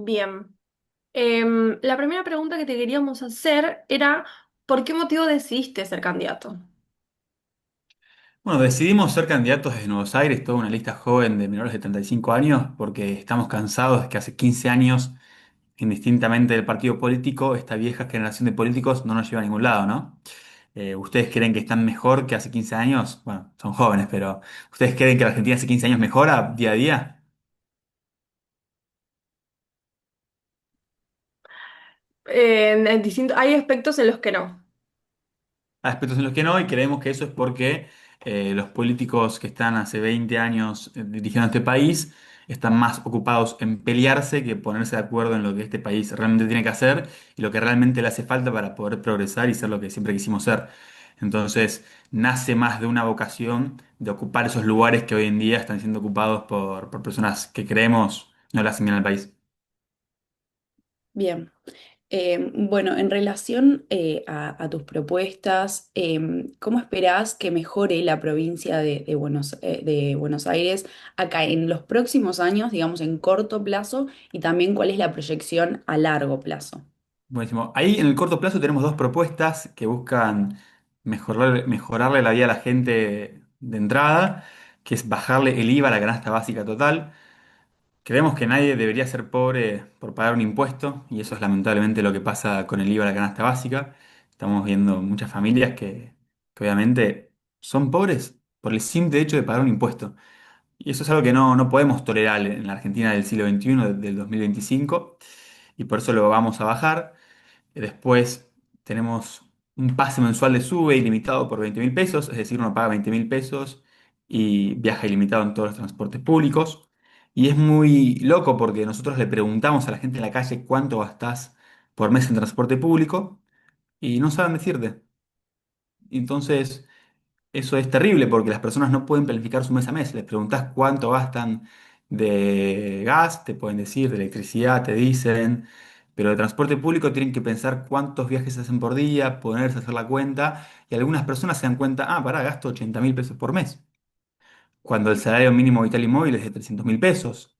Bien. La primera pregunta que te queríamos hacer era, ¿por qué motivo decidiste ser candidato? Bueno, decidimos ser candidatos desde Nuevos Aires, toda una lista joven de menores de 35 años, porque estamos cansados de que hace 15 años, indistintamente del partido político, esta vieja generación de políticos no nos lleva a ningún lado, ¿no? ¿Ustedes creen que están mejor que hace 15 años? Bueno, son jóvenes, pero ¿ustedes creen que la Argentina hace 15 años mejora día a día? Hay aspectos en los que no. Aspectos en los que no, y creemos que eso es porque los políticos que están hace 20 años dirigiendo este país están más ocupados en pelearse que ponerse de acuerdo en lo que este país realmente tiene que hacer y lo que realmente le hace falta para poder progresar y ser lo que siempre quisimos ser. Entonces, nace más de una vocación de ocupar esos lugares que hoy en día están siendo ocupados por personas que creemos no le hacen bien al país. Bien. Bueno, en relación a tus propuestas, ¿cómo esperás que mejore la provincia de Buenos Aires acá en los próximos años, digamos en corto plazo, y también cuál es la proyección a largo plazo? Buenísimo. Ahí en el corto plazo tenemos dos propuestas que buscan mejorarle la vida a la gente de entrada, que es bajarle el IVA a la canasta básica total. Creemos que nadie debería ser pobre por pagar un impuesto y eso es lamentablemente lo que pasa con el IVA a la canasta básica. Estamos viendo muchas familias que obviamente son pobres por el simple hecho de pagar un impuesto. Y eso es algo que no podemos tolerar en la Argentina del siglo XXI, del 2025, y por eso lo vamos a bajar. Después tenemos un pase mensual de sube ilimitado por 20.000 pesos, es decir, uno paga 20.000 pesos y viaja ilimitado en todos los transportes públicos. Y es muy loco porque nosotros le preguntamos a la gente en la calle cuánto gastás por mes en transporte público y no saben decirte. Entonces, eso es terrible porque las personas no pueden planificar su mes a mes. Les preguntás cuánto gastan de gas, te pueden decir, de electricidad, te dicen, pero de transporte público tienen que pensar cuántos viajes hacen por día, ponerse a hacer la cuenta, y algunas personas se dan cuenta, ah, pará, gasto 80.000 pesos por mes, cuando el salario mínimo vital y móvil es de 300.000 pesos,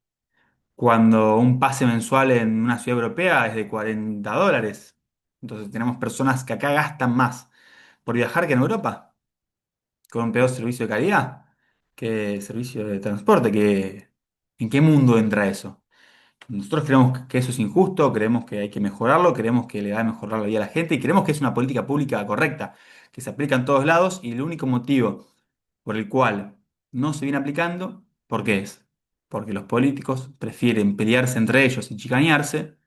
cuando un pase mensual en una ciudad europea es de $40. Entonces tenemos personas que acá gastan más por viajar que en Europa con un peor servicio de calidad que servicio de transporte. ¿En qué mundo entra eso? Nosotros creemos que eso es injusto, creemos que hay que mejorarlo, creemos que le va a mejorar la vida a la gente y creemos que es una política pública correcta, que se aplica en todos lados y el único motivo por el cual no se viene aplicando, ¿por qué es? Porque los políticos prefieren pelearse entre ellos y chicanearse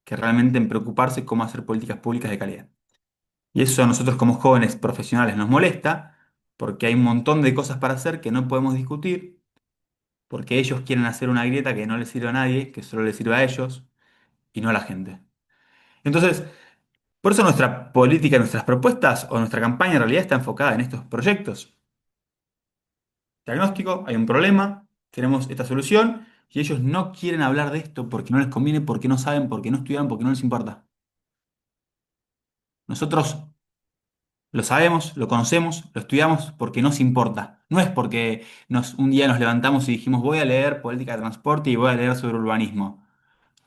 que realmente en preocuparse cómo hacer políticas públicas de calidad. Y eso a nosotros como jóvenes profesionales nos molesta porque hay un montón de cosas para hacer que no podemos discutir, porque ellos quieren hacer una grieta que no les sirve a nadie, que solo les sirve a ellos y no a la gente. Entonces, por eso nuestra política, nuestras propuestas o nuestra campaña en realidad está enfocada en estos proyectos. Diagnóstico, hay un problema, tenemos esta solución y ellos no quieren hablar de esto porque no les conviene, porque no saben, porque no estudiaron, porque no les importa. Nosotros lo sabemos, lo conocemos, lo estudiamos porque nos importa. No es porque un día nos levantamos y dijimos voy a leer política de transporte y voy a leer sobre urbanismo.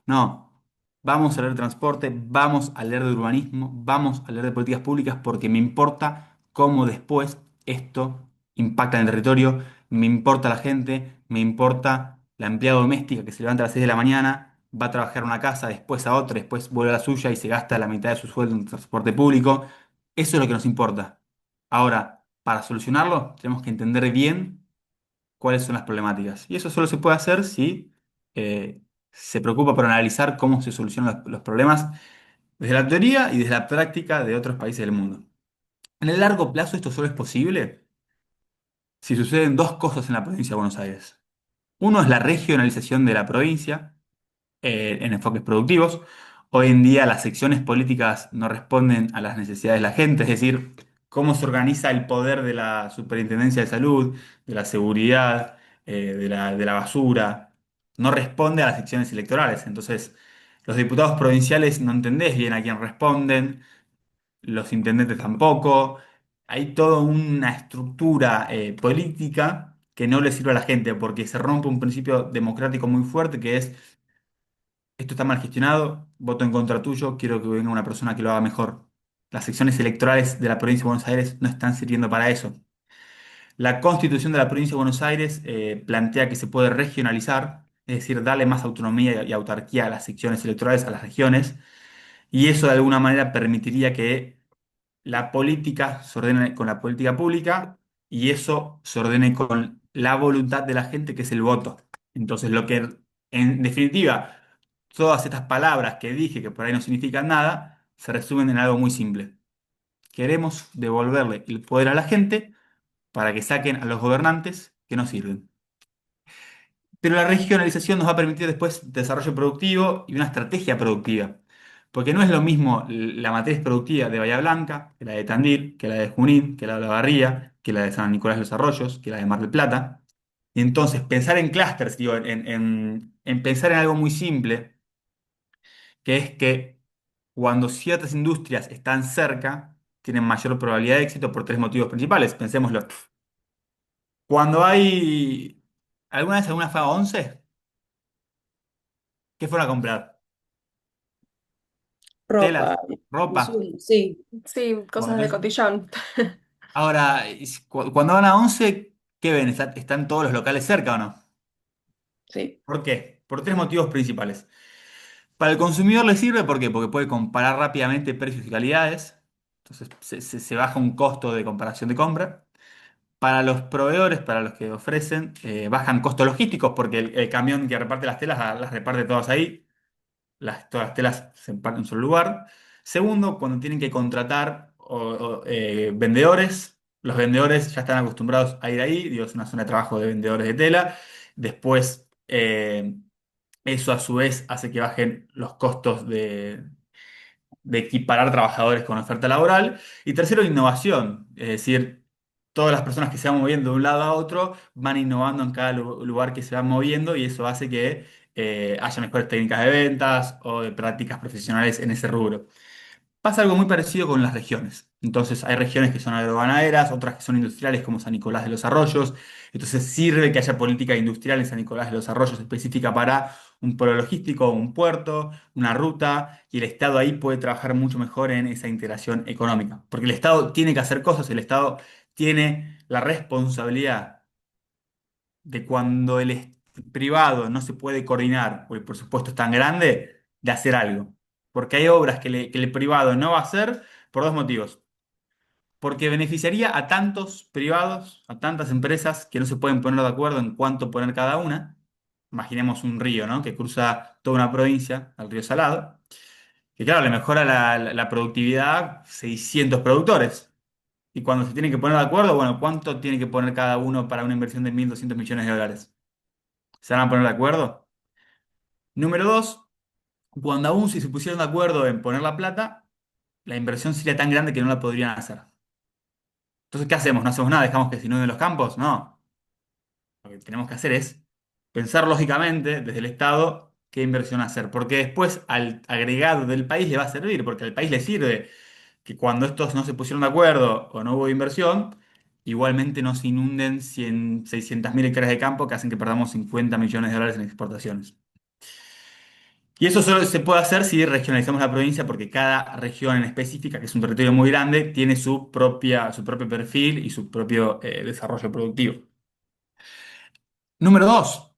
No, vamos a leer transporte, vamos a leer de urbanismo, vamos a leer de políticas públicas porque me importa cómo después esto impacta en el territorio, me importa la gente, me importa la empleada doméstica que se levanta a las 6 de la mañana, va a trabajar en una casa, después a otra, después vuelve a la suya y se gasta la mitad de su sueldo en transporte público. Eso es lo que nos importa. Ahora, para solucionarlo, tenemos que entender bien cuáles son las problemáticas. Y eso solo se puede hacer si eh, se preocupa por analizar cómo se solucionan los problemas desde la teoría y desde la práctica de otros países del mundo. En el largo plazo esto solo es posible si suceden dos cosas en la provincia de Buenos Aires. Uno es la regionalización de la provincia en enfoques productivos. Hoy en día las secciones políticas no responden a las necesidades de la gente, es decir, cómo se organiza el poder de la Superintendencia de Salud, de la seguridad, de la basura, no responde a las secciones electorales. Entonces, los diputados provinciales no entendés bien a quién responden, los intendentes tampoco. Hay toda una estructura política que no le sirve a la gente porque se rompe un principio democrático muy fuerte que es esto está mal gestionado, voto en contra tuyo, quiero que venga una persona que lo haga mejor. Las secciones electorales de la provincia de Buenos Aires no están sirviendo para eso. La Constitución de la provincia de Buenos Aires plantea que se puede regionalizar, es decir, darle más autonomía y autarquía a las secciones electorales, a las regiones, y eso de alguna manera permitiría que la política se ordene con la política pública y eso se ordene con la voluntad de la gente, que es el voto. Entonces, lo que, en definitiva, todas estas palabras que dije, que por ahí no significan nada, se resumen en algo muy simple. Queremos devolverle el poder a la gente para que saquen a los gobernantes que no sirven. Pero la regionalización nos va a permitir después desarrollo productivo y una estrategia productiva. Porque no es lo mismo la matriz productiva de Bahía Blanca, que la de Tandil, que la de Junín, que la de La Barría, que la de San Nicolás de los Arroyos, que la de Mar del Plata. Y entonces pensar en clústeres, digo, en pensar en algo muy simple, que es que cuando ciertas industrias están cerca, tienen mayor probabilidad de éxito por tres motivos principales. Pensémoslo. Cuando hay... ¿Alguna vez alguna fue a 11? ¿Qué fueron a comprar? Ropa, Telas, ropa. insumos, sí, Sí, cosas Bueno, de cotillón. ahora, cuando van a 11, ¿qué ven? ¿Están todos los locales cerca o no? sí. ¿Por qué? Por tres motivos principales. Para el consumidor le sirve, ¿por qué? Porque puede comparar rápidamente precios y calidades. Entonces se baja un costo de comparación de compra. Para los proveedores, para los que ofrecen, bajan costos logísticos porque el camión que reparte las telas las reparte todas ahí. Todas las telas se empacan en un solo lugar. Segundo, cuando tienen que contratar vendedores, los vendedores ya están acostumbrados a ir ahí, digo, es una zona de trabajo de vendedores de tela. Después, eso a su vez hace que bajen los costos de equiparar trabajadores con oferta laboral. Y tercero, innovación, es decir, todas las personas que se van moviendo de un lado a otro van innovando en cada lugar que se van moviendo y eso hace que haya mejores técnicas de ventas o de prácticas profesionales en ese rubro. Pasa algo muy parecido con las regiones. Entonces, hay regiones que son agroganaderas, otras que son industriales, como San Nicolás de los Arroyos. Entonces, sirve que haya política industrial en San Nicolás de los Arroyos específica para un polo logístico, un puerto, una ruta, y el Estado ahí puede trabajar mucho mejor en esa integración económica. Porque el Estado tiene que hacer cosas, el Estado tiene la responsabilidad de cuando privado no se puede coordinar, o el presupuesto es tan grande, de hacer algo. Porque hay obras que el privado no va a hacer por dos motivos. Porque beneficiaría a tantos privados, a tantas empresas que no se pueden poner de acuerdo en cuánto poner cada una. Imaginemos un río, ¿no? Que cruza toda una provincia, el río Salado, que claro, le mejora la productividad 600 productores. Y cuando se tienen que poner de acuerdo, bueno, ¿cuánto tiene que poner cada uno para una inversión de 1.200 millones de dólares? ¿Se van a poner de acuerdo? Número dos, cuando aún si se pusieron de acuerdo en poner la plata, la inversión sería tan grande que no la podrían hacer. Entonces, ¿qué hacemos? ¿No hacemos nada? ¿Dejamos que se inunden los campos? No. Lo que tenemos que hacer es pensar lógicamente desde el Estado qué inversión hacer. Porque después al agregado del país le va a servir, porque al país le sirve que cuando estos no se pusieron de acuerdo o no hubo inversión, igualmente no se inunden 600.000 hectáreas de campo que hacen que perdamos 50 millones de dólares en exportaciones. Y eso solo se puede hacer si regionalizamos la provincia, porque cada región en específica, que es un territorio muy grande, tiene su propio perfil y su propio desarrollo productivo. Número dos,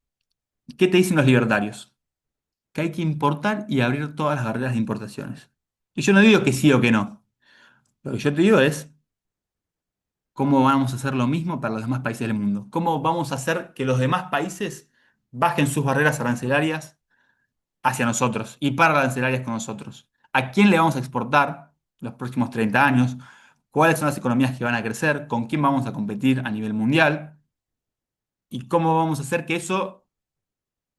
¿qué te dicen los libertarios? Que hay que importar y abrir todas las barreras de importaciones. Y yo no digo que sí o que no. Lo que yo te digo es cómo vamos a hacer lo mismo para los demás países del mundo. ¿Cómo vamos a hacer que los demás países bajen sus barreras arancelarias hacia nosotros y para arancelarias con nosotros? ¿A quién le vamos a exportar los próximos 30 años? ¿Cuáles son las economías que van a crecer? ¿Con quién vamos a competir a nivel mundial? ¿Y cómo vamos a hacer que eso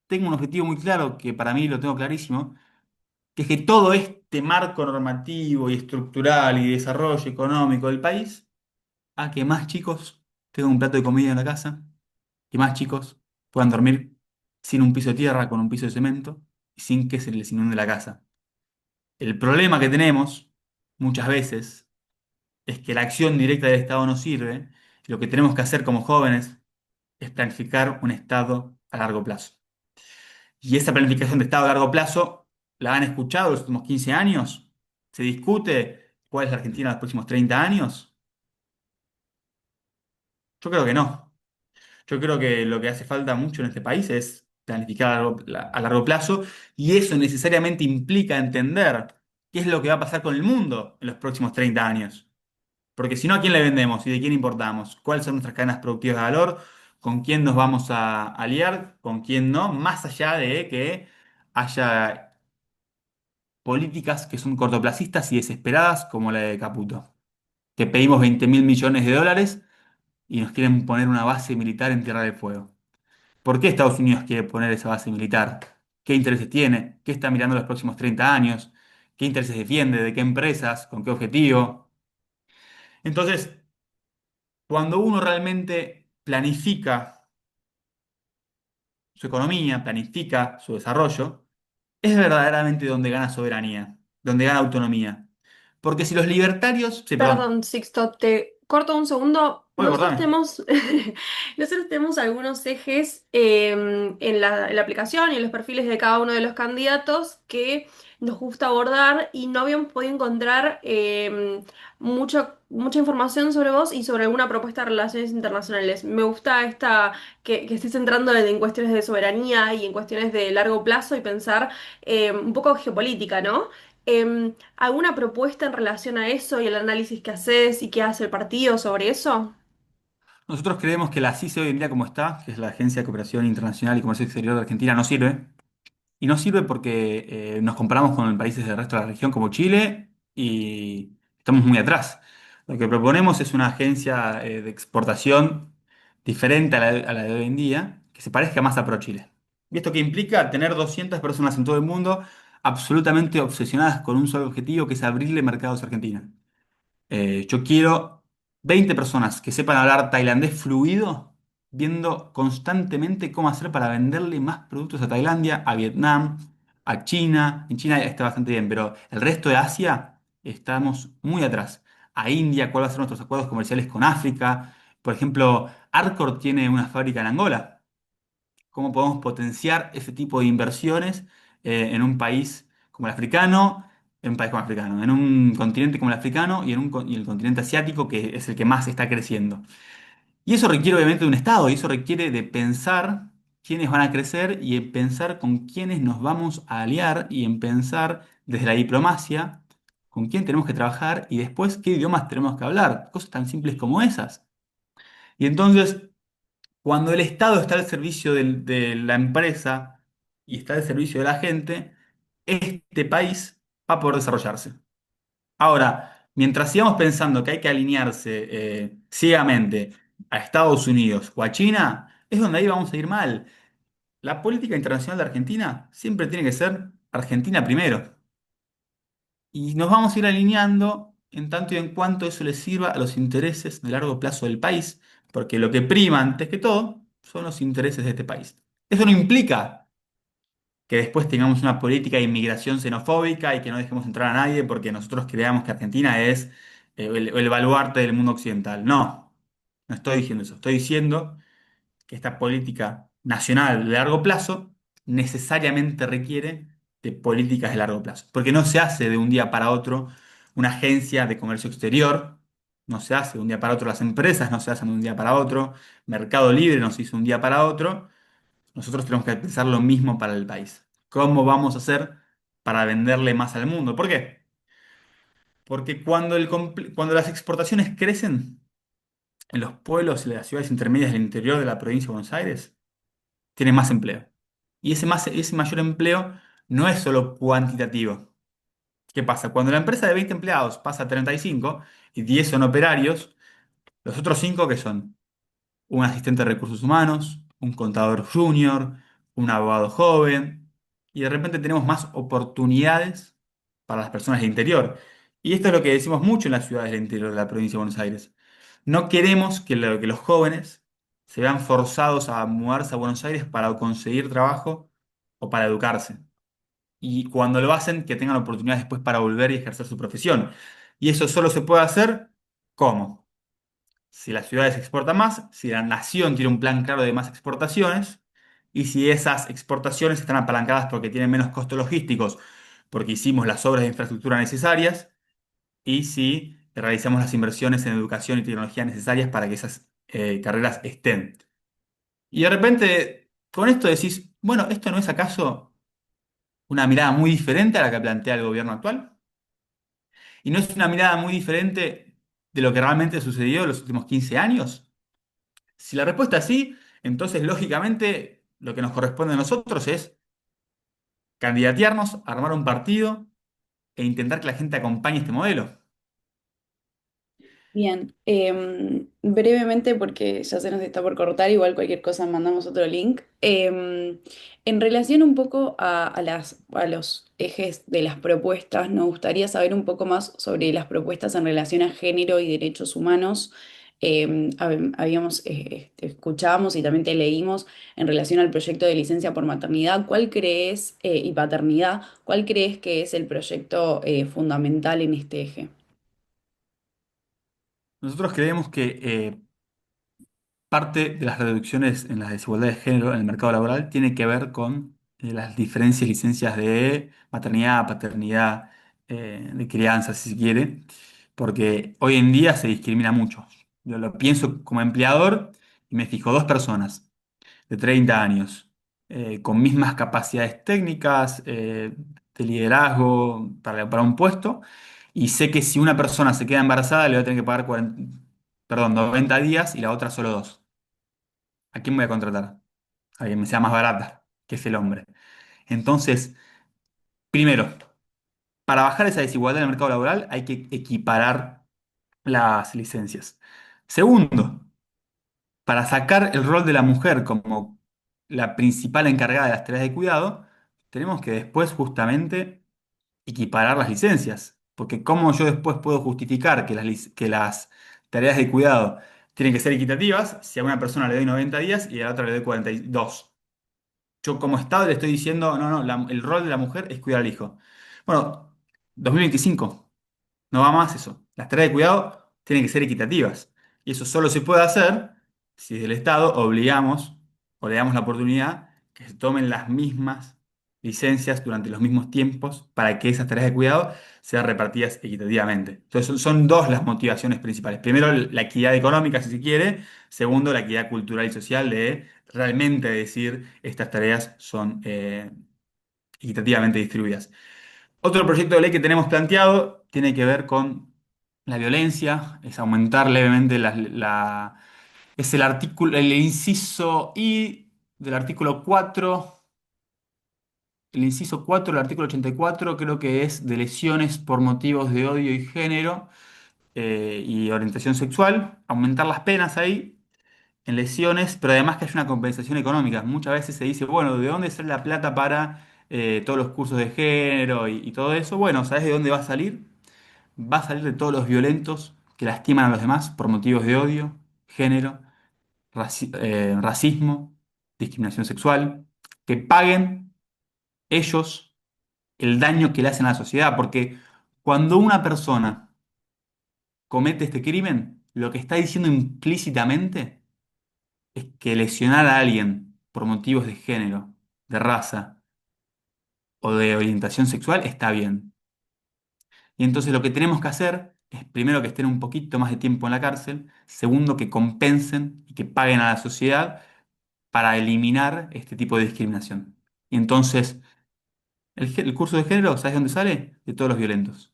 tenga un objetivo muy claro, que para mí lo tengo clarísimo, que es que todo este marco normativo y estructural y desarrollo económico del país haga que más chicos tengan un plato de comida en la casa, que más chicos puedan dormir sin un piso de tierra, con un piso de cemento y sin que se les inunde la casa? El problema que tenemos muchas veces es que la acción directa del Estado no sirve. Lo que tenemos que hacer como jóvenes es planificar un Estado a largo plazo. Y esa planificación de Estado a largo plazo, ¿la han escuchado los últimos 15 años? ¿Se discute cuál es la Argentina en los próximos 30 años? Yo creo que no. Yo creo que lo que hace falta mucho en este país es planificar a largo plazo y eso necesariamente implica entender qué es lo que va a pasar con el mundo en los próximos 30 años. Porque si no, ¿a quién le vendemos y de quién importamos? ¿Cuáles son nuestras cadenas productivas de valor? ¿Con quién nos vamos a aliar? ¿Con quién no? Más allá de que haya políticas que son cortoplacistas y desesperadas como la de Caputo, que pedimos 20.000 millones de dólares y nos quieren poner una base militar en Tierra del Fuego. ¿Por qué Estados Unidos quiere poner esa base militar? ¿Qué intereses tiene? ¿Qué está mirando los próximos 30 años? ¿Qué intereses defiende? ¿De qué empresas? ¿Con qué objetivo? Entonces, cuando uno realmente planifica su economía, planifica su desarrollo, es verdaderamente donde gana soberanía, donde gana autonomía. Porque si los libertarios, sí, perdón, Perdón, Sixto, te corto un segundo. puede cortarme. Nosotros tenemos algunos ejes en la aplicación y en los perfiles de cada uno de los candidatos que nos gusta abordar y no habíamos podido encontrar mucha información sobre vos y sobre alguna propuesta de relaciones internacionales. Me gusta que estés entrando en cuestiones de soberanía y en cuestiones de largo plazo y pensar un poco geopolítica, ¿no? ¿Alguna propuesta en relación a eso y el análisis que haces y qué hace el partido sobre eso? Nosotros creemos que la CICE hoy en día como está, que es la Agencia de Cooperación Internacional y Comercio Exterior de Argentina, no sirve. Y no sirve porque nos comparamos con países del resto de la región como Chile y estamos muy atrás. Lo que proponemos es una agencia de exportación diferente a la de hoy en día, que se parezca más a ProChile. ¿Y esto qué implica? Tener 200 personas en todo el mundo absolutamente obsesionadas con un solo objetivo, que es abrirle mercados a Argentina. Yo quiero 20 personas que sepan hablar tailandés fluido, viendo constantemente cómo hacer para venderle más productos a Tailandia, a Vietnam, a China. En China está bastante bien, pero el resto de Asia estamos muy atrás. A India, ¿cuáles van a ser nuestros acuerdos comerciales con África? Por ejemplo, Arcor tiene una fábrica en Angola. ¿Cómo podemos potenciar ese tipo de inversiones en un país como el africano, en un país como el africano, en un continente como el africano y y el continente asiático, que es el que más está creciendo? Y eso requiere obviamente de un Estado, y eso requiere de pensar quiénes van a crecer y en pensar con quiénes nos vamos a aliar y en pensar desde la diplomacia con quién tenemos que trabajar y después qué idiomas tenemos que hablar, cosas tan simples como esas. Y entonces, cuando el Estado está al servicio de la empresa y está al servicio de la gente, este país va a poder desarrollarse. Ahora, mientras sigamos pensando que hay que alinearse ciegamente a Estados Unidos o a China, es donde ahí vamos a ir mal. La política internacional de Argentina siempre tiene que ser Argentina primero. Y nos vamos a ir alineando en tanto y en cuanto eso le sirva a los intereses de largo plazo del país, porque lo que prima antes que todo son los intereses de este país. Eso no implica que después tengamos una política de inmigración xenofóbica y que no dejemos entrar a nadie porque nosotros creamos que Argentina es el baluarte del mundo occidental. No, no estoy diciendo eso. Estoy diciendo que esta política nacional de largo plazo necesariamente requiere de políticas de largo plazo, porque no se hace de un día para otro una agencia de comercio exterior, no se hace de un día para otro las empresas, no se hacen de un día para otro, Mercado Libre no se hizo de un día para otro, nosotros tenemos que pensar lo mismo para el país. ¿Cómo vamos a hacer para venderle más al mundo? ¿Por qué? Porque cuando las exportaciones crecen en los pueblos y las ciudades intermedias del interior de la provincia de Buenos Aires, tiene más empleo. Y ese mayor empleo no es solo cuantitativo. ¿Qué pasa? Cuando la empresa de 20 empleados pasa a 35 y 10 son operarios, los otros 5 que son un asistente de recursos humanos, un contador junior, un abogado joven, y de repente tenemos más oportunidades para las personas del interior. Y esto es lo que decimos mucho en las ciudades del interior de la provincia de Buenos Aires. No queremos que los jóvenes se vean forzados a mudarse a Buenos Aires para conseguir trabajo o para educarse. Y cuando lo hacen, que tengan oportunidades después para volver y ejercer su profesión. Y eso solo se puede hacer, ¿cómo? Si las ciudades exportan más, si la nación tiene un plan claro de más exportaciones, y si esas exportaciones están apalancadas porque tienen menos costos logísticos, porque hicimos las obras de infraestructura necesarias, y si realizamos las inversiones en educación y tecnología necesarias para que esas carreras estén. Y de repente, con esto decís, bueno, ¿esto no es acaso una mirada muy diferente a la que plantea el gobierno actual? ¿Y no es una mirada muy diferente de lo que realmente sucedió en los últimos 15 años? Si la respuesta es sí, entonces lógicamente lo que nos corresponde a nosotros es candidatearnos, armar un partido e intentar que la gente acompañe este modelo. Bien, brevemente porque ya se nos está por cortar, igual cualquier cosa mandamos otro link. En relación un poco a los ejes de las propuestas, nos gustaría saber un poco más sobre las propuestas en relación a género y derechos humanos. Escuchábamos y también te leímos en relación al proyecto de licencia por maternidad. ¿Cuál crees, y paternidad, cuál crees que es el proyecto fundamental en este eje? Nosotros creemos que parte de las reducciones en las desigualdades de género en el mercado laboral tiene que ver con las diferencias, licencias de maternidad, paternidad, de crianza, si se quiere, porque hoy en día se discrimina mucho. Yo lo pienso como empleador y me fijo dos personas de 30 años con mismas capacidades técnicas, de liderazgo para un puesto, y sé que si una persona se queda embarazada le voy a tener que pagar 90 días y la otra solo dos. ¿A quién voy a contratar? A quien me sea más barata, que es el hombre. Entonces, primero, para bajar esa desigualdad en el mercado laboral hay que equiparar las licencias. Segundo, para sacar el rol de la mujer como la principal encargada de las tareas de cuidado, tenemos que después justamente equiparar las licencias. Porque ¿cómo yo después puedo justificar que que las tareas de cuidado tienen que ser equitativas si a una persona le doy 90 días y a la otra le doy 42? Yo como Estado le estoy diciendo, no, no, el rol de la mujer es cuidar al hijo. Bueno, 2025, no va más eso. Las tareas de cuidado tienen que ser equitativas. Y eso solo se puede hacer si desde el Estado obligamos o le damos la oportunidad que se tomen las mismas licencias durante los mismos tiempos para que esas tareas de cuidado sean repartidas equitativamente. Entonces son dos las motivaciones principales. Primero, la equidad económica, si se quiere. Segundo, la equidad cultural y social de realmente decir estas tareas son equitativamente distribuidas. Otro proyecto de ley que tenemos planteado tiene que ver con la violencia, es aumentar levemente es el artículo, el inciso I del artículo 4, el inciso 4 del artículo 84 creo que es de lesiones por motivos de odio y género y orientación sexual, aumentar las penas ahí en lesiones, pero además que haya una compensación económica. Muchas veces se dice, bueno, ¿de dónde sale la plata para todos los cursos de género y todo eso? Bueno, ¿sabes de dónde va a salir? Va a salir de todos los violentos que lastiman a los demás por motivos de odio, género, racismo, discriminación sexual, que paguen ellos el daño que le hacen a la sociedad, porque cuando una persona comete este crimen, lo que está diciendo implícitamente es que lesionar a alguien por motivos de género, de raza o de orientación sexual está bien. Y entonces lo que tenemos que hacer es primero que estén un poquito más de tiempo en la cárcel, segundo que compensen y que paguen a la sociedad para eliminar este tipo de discriminación. Y entonces, el curso de género, ¿sabes dónde sale? De todos los violentos.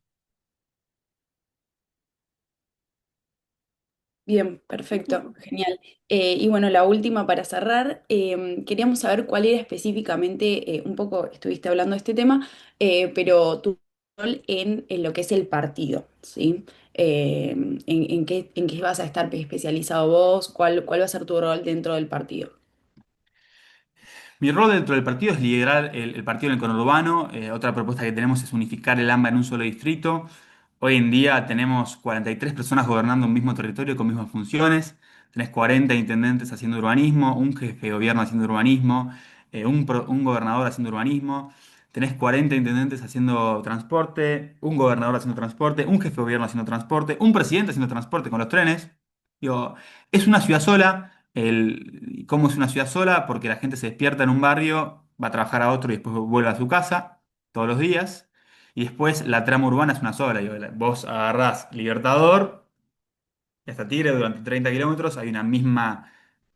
Bien, perfecto, genial. Y bueno, la última para cerrar, queríamos saber cuál era específicamente, un poco estuviste hablando de este tema, pero tu rol en lo que es el partido, ¿sí? En qué vas a estar especializado vos? ¿Cuál va a ser tu rol dentro del partido? Mi rol dentro del partido es liderar el partido en el conurbano. Otra propuesta que tenemos es unificar el AMBA en un solo distrito. Hoy en día tenemos 43 personas gobernando un mismo territorio con mismas funciones. Tenés 40 intendentes haciendo urbanismo, un jefe de gobierno haciendo urbanismo, un gobernador haciendo urbanismo. Tenés 40 intendentes haciendo transporte, un gobernador haciendo transporte, un jefe de gobierno haciendo transporte, un presidente haciendo transporte con los trenes. Digo, es una ciudad sola, ¿Cómo es una ciudad sola? Porque la gente se despierta en un barrio, va a trabajar a otro y después vuelve a su casa todos los días. Y después la trama urbana es una sola. Vos agarrás Libertador y hasta Tigre durante 30 kilómetros hay una misma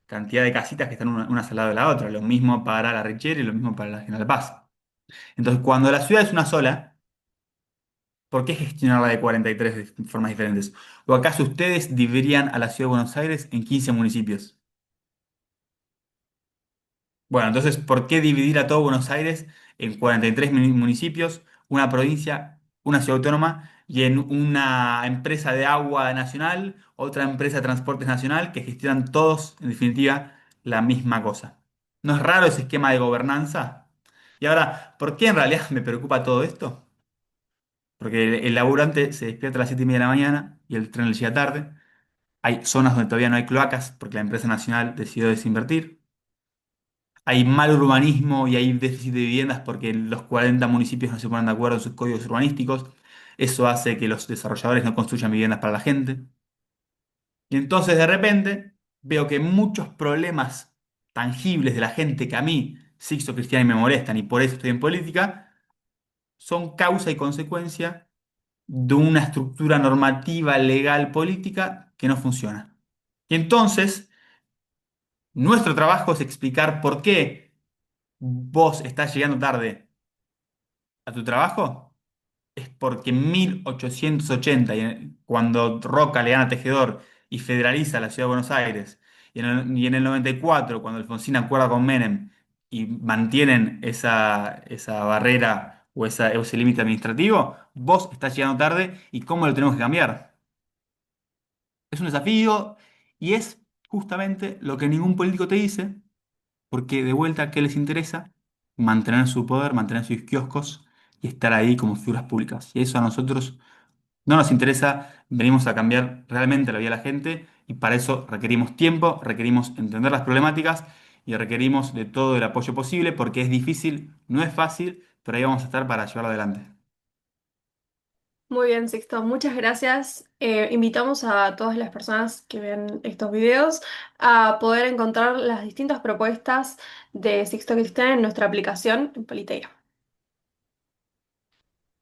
cantidad de casitas que están unas al lado de la otra. Lo mismo para la Richera y lo mismo para la General Paz. Entonces, cuando la ciudad es una sola, ¿por qué gestionarla de 43 formas diferentes? ¿O acaso ustedes dividirían a la ciudad de Buenos Aires en 15 municipios? Bueno, entonces, ¿por qué dividir a todo Buenos Aires en 43 municipios, una provincia, una ciudad autónoma y en una empresa de agua nacional, otra empresa de transportes nacional que gestionan todos, en definitiva, la misma cosa? ¿No es raro ese esquema de gobernanza? Y ahora, ¿por qué en realidad me preocupa todo esto? Porque el laburante se despierta a las 7:30 de la mañana y el tren le llega tarde. Hay zonas donde todavía no hay cloacas porque la empresa nacional decidió desinvertir. Hay mal urbanismo y hay déficit de viviendas porque los 40 municipios no se ponen de acuerdo en sus códigos urbanísticos. Eso hace que los desarrolladores no construyan viviendas para la gente. Y entonces de repente veo que muchos problemas tangibles de la gente que a mí, Sixto Cristiani, me molestan y por eso estoy en política, son causa y consecuencia de una estructura normativa, legal, política que no funciona. Y entonces, nuestro trabajo es explicar por qué vos estás llegando tarde a tu trabajo. Es porque en 1880, cuando Roca le gana a Tejedor y federaliza la ciudad de Buenos Aires, y en el 94, cuando Alfonsín acuerda con Menem y mantienen esa barrera o ese límite administrativo, vos estás llegando tarde y cómo lo tenemos que cambiar. Es un desafío y es justamente lo que ningún político te dice, porque de vuelta, ¿qué les interesa? Mantener su poder, mantener sus kioscos y estar ahí como figuras públicas. Y eso a nosotros no nos interesa, venimos a cambiar realmente la vida de la gente y para eso requerimos tiempo, requerimos entender las problemáticas y requerimos de todo el apoyo posible porque es difícil, no es fácil, pero ahí vamos a estar para llevarlo adelante. Muy bien, Sixto, muchas gracias. Invitamos a todas las personas que ven estos videos a poder encontrar las distintas propuestas de Sixto Cristian en nuestra aplicación en Politeia.